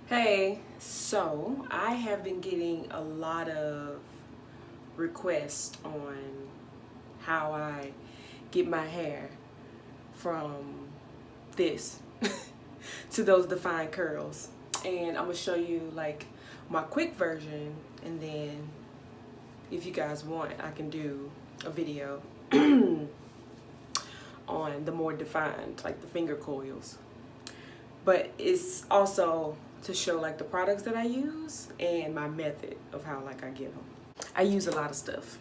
Hey, so I have been getting a lot of requests on how I get my hair from this to those defined curls. And I'm gonna show you like my quick version, and then if you guys want, I can do a video on the more defined, like the finger coils. But it's also to show like the products that I use and my method of how like I get them. I use a lot of stuff.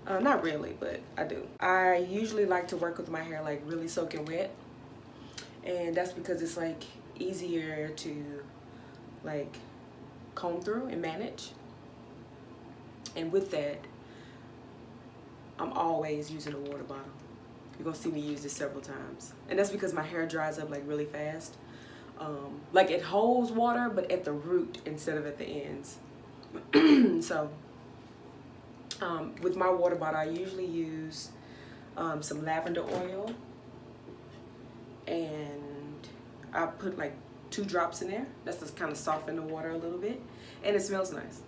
Not really, but I do. I usually like to work with my hair like really soaking wet, and that's because it's like easier to like comb through and manage. And with that, I'm always using a water bottle. You're gonna see me use this several times, and that's because my hair dries up like really fast. Like it holds water, but at the root instead of at the ends. So with my water bottle, I usually use some lavender oil, and I put like 2 drops in there. That's just kind of soften the water a little bit, and it smells nice.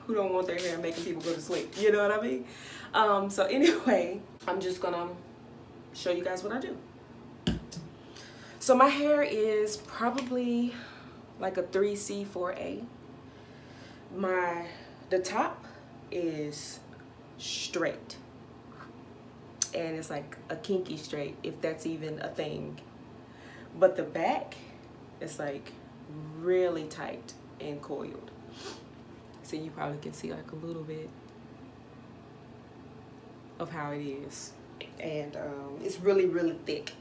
Who don't want their hair making people go to sleep? You know what I mean? So anyway, I'm just gonna show you guys what I do. So my hair is probably like a 3C, 4A. The top is straight, and it's like a kinky straight, if that's even a thing. But the back is like really tight and coiled. So you probably can see like a little bit of how it is. And it's really, really thick.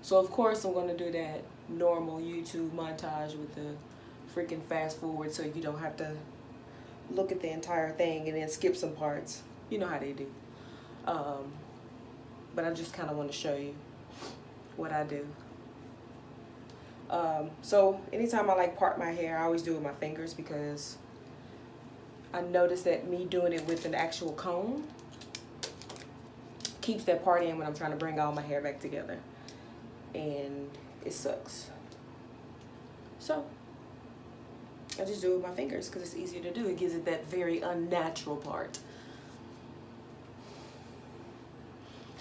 So of course I'm gonna do that normal YouTube montage with the freaking fast forward, so you don't have to look at the entire thing and then skip some parts. You know how they do. But I just kind of want to show you what I do. So anytime I like part my hair, I always do it with my fingers, because I noticed that me doing it with an actual comb keeps that part in when I'm trying to bring all my hair back together, and it sucks. So I just do it with my fingers because it's easier to do. It gives it that very unnatural part.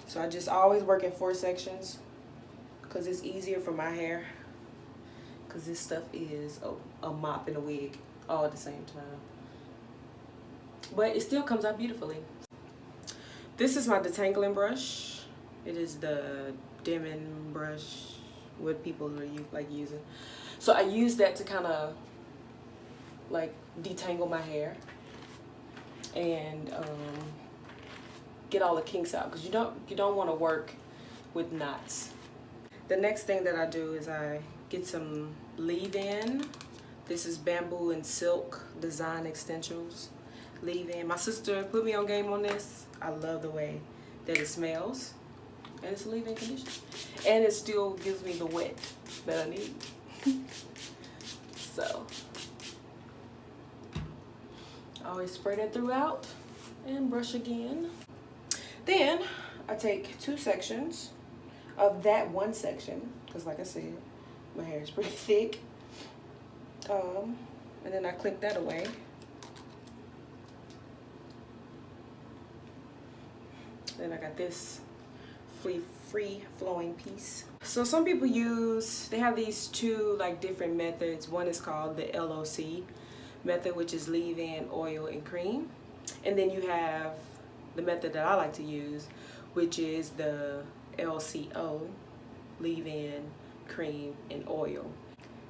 So I just always work in 4 sections because it's easier for my hair, because this stuff is a mop and a wig all at the same time. But it still comes out beautifully. This is my detangling brush. It is the Denman brush, what people are like using. So I use that to kind of like detangle my hair and get all the kinks out, because you don't want to work with knots. The next thing that I do is I get some leave-in. This is Bamboo and Silk Design Extensions leave-in. My sister put me on game on this. I love the way that it smells, and it's a leave-in conditioner, and it still gives me the wet that I need. So I always spray that throughout and brush again. Then I take 2 sections of that one section, because like I said, my hair is pretty thick, and then I clip that away. Then I got this free flowing piece. So some people they have these 2 like different methods. One is called the LOC method, which is leave-in, oil, and cream. And then you have the method that I like to use, which is the LCO, leave-in, cream, and oil.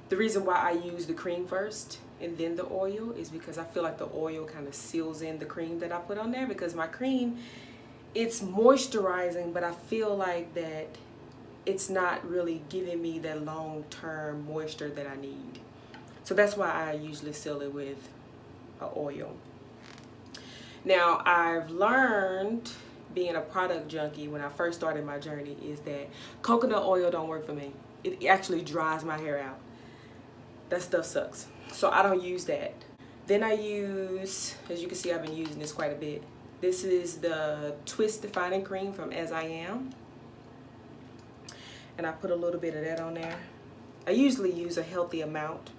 The reason why I use the cream first and then the oil is because I feel like the oil kind of seals in the cream that I put on there, because my cream, it's moisturizing, but I feel like that it's not really giving me that long-term moisture that I need. So that's why I usually seal it with an oil. Now, I've learned, being a product junkie when I first started my journey, is that coconut oil don't work for me. It actually dries my hair out. That stuff sucks. So I don't use that. Then I use, as you can see, I've been using this quite a bit. This is the Twist Defining Cream from As I Am. And I put a little bit of that on there. I usually use a healthy amount,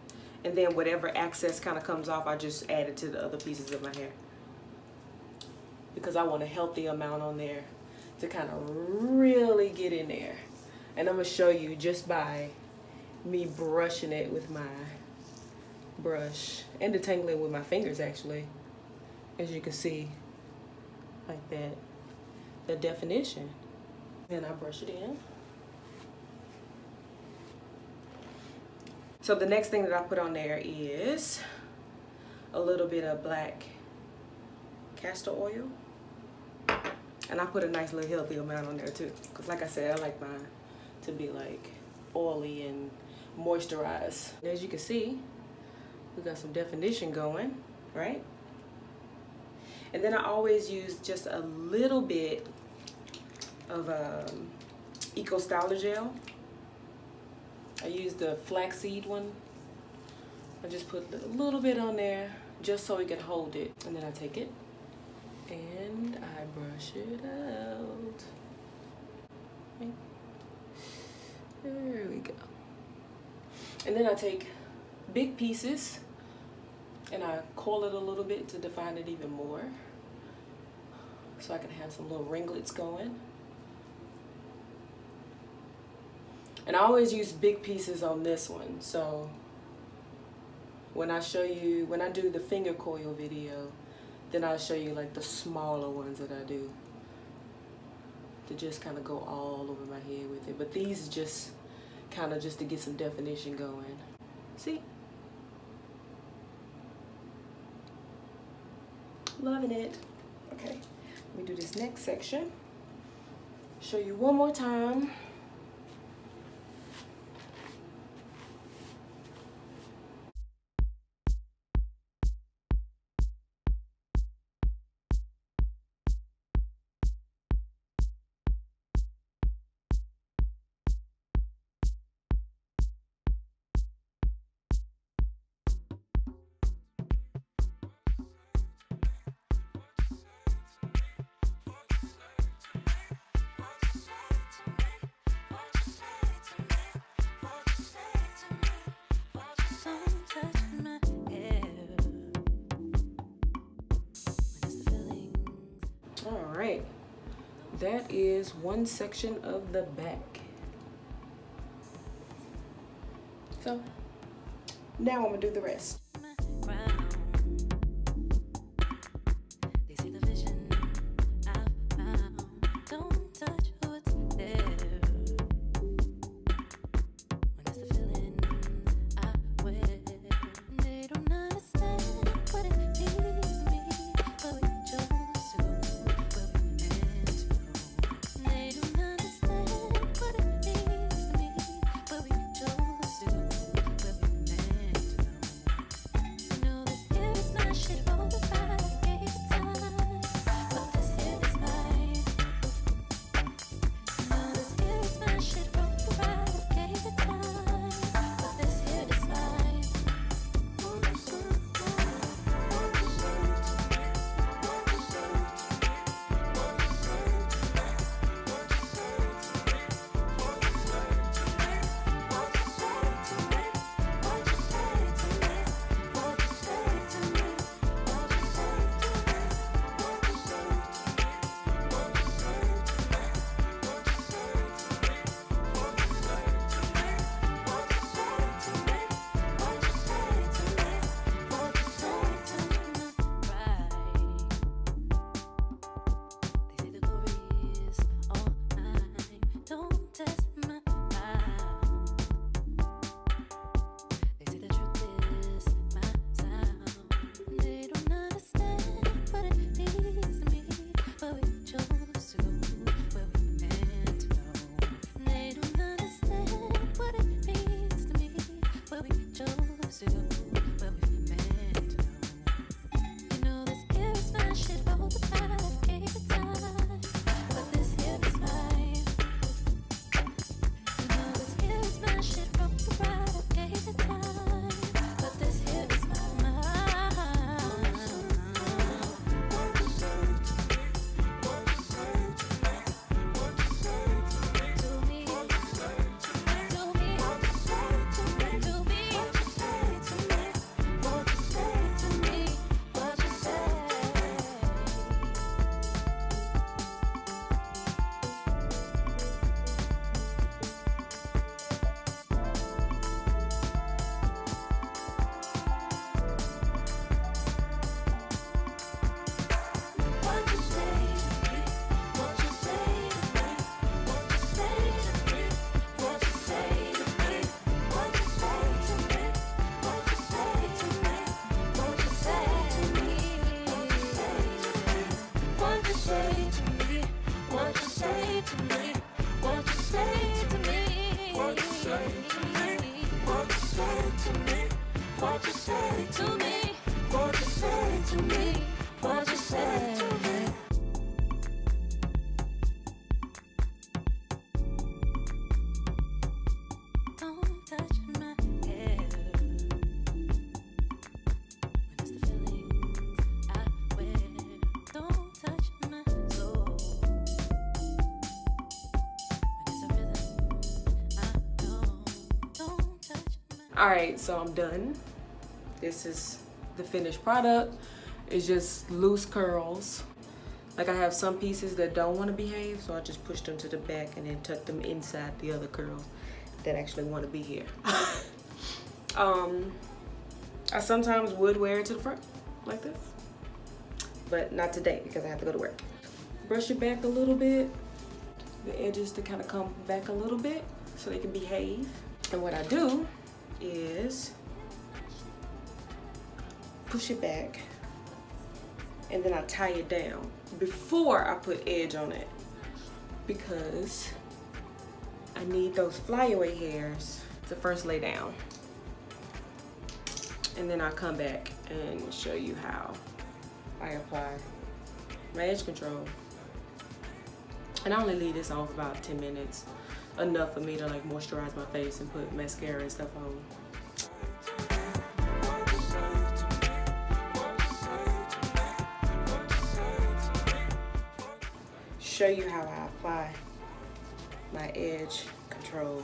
and then whatever excess kind of comes off, I just add it to the other pieces of my hair, because I want a healthy amount on there to kind of really get in there. And I'm gonna show you just by me brushing it with my brush and detangling with my fingers, actually, as you can see, like that, the definition. Then I brush it in. So the next thing that I put on there is a little bit of black castor oil. And I put a nice little healthy amount on there too. Because like I said, I like mine to be like oily and moisturized. And as you can see, we got some definition going, right? And then I always use just a little bit of Eco Styler gel. I use the flaxseed one. I just put a little bit on there just so we can hold it. And then I take it and I brush it out. Okay. There we go. And then I take big pieces and I coil it a little bit to define it even more, so I can have some little ringlets going. And I always use big pieces on this one, so when I show you, when I do the finger coil video, then I'll show you like the smaller ones that I do to just kind of go all over my head with it. But these just kind of just to get some definition going. See? Loving it. Okay, let me do this next section. Show you one more time. All right, that is one section of the back. So now I'm gonna do the rest. What you say to me? What you say to me? What you say to me? What you say to me? Don't touch my hair. When it's the feelings I wear. Don't touch my soul. When it's a rhythm I know. Don't touch my. Alright, so I'm done. This is the finished product. It's just loose curls. Like I have some pieces that don't want to behave, so I just push them to the back and then tuck them inside the other curls that actually want to be here. I sometimes would wear it to the front like this, but not today because I have to go to work. Brush it back a little bit, the edges to kind of come back a little bit so they can behave. And what I do is push it back and then I tie it down before I put edge on it because I need those flyaway hairs to first lay down, and then I'll come back and show you how I apply my edge control. And I only leave this on for about 10 minutes, enough for me to like moisturize my face and put mascara and stuff on. Show you how I apply my edge control.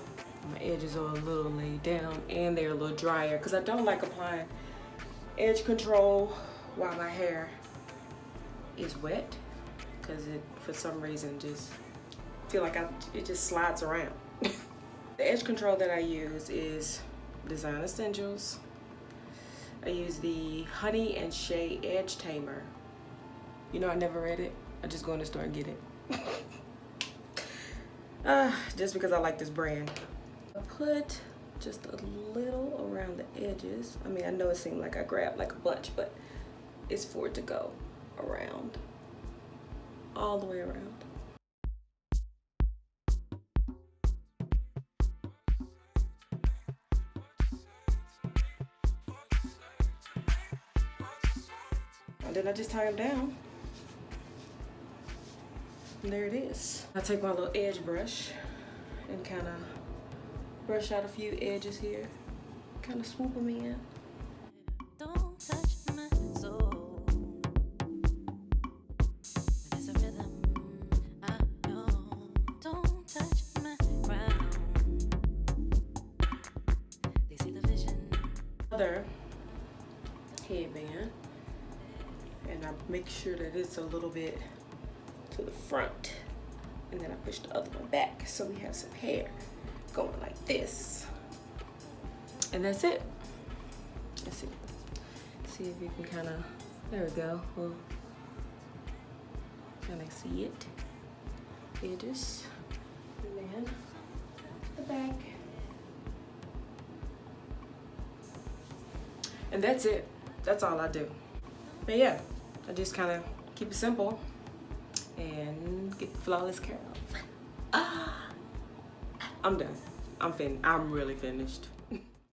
My edges are a little laid down and they're a little drier because I don't like applying edge control while my hair is wet because it for some reason just feel like it just slides around. The edge control that I use is Design Essentials. I use the Honey and Shea Edge Tamer. You know, I never read it. I just go in the store and get it. Just because I like this brand. I put just a little around the edges. I mean, I know it seemed like I grabbed like a bunch, but it's for it to go around, all the way around. And then I just tie them down. And there it is. I take my little edge brush and kind of brush out a few edges here. Kind of swoop them in. Don't touch my soul. When it's a rhythm I know. Don't touch my crown. They see the vision. Other headband, and I make sure that it's a little bit to the front, and then I push the other one back so we have some hair going like this, and that's it. Let's see if you can kind of, there we go, we'll kind of see it, edges, and then the back, and that's it. That's all I do. But yeah, I just kind of keep it simple and get flawless curls. I'm done. I'm really finished.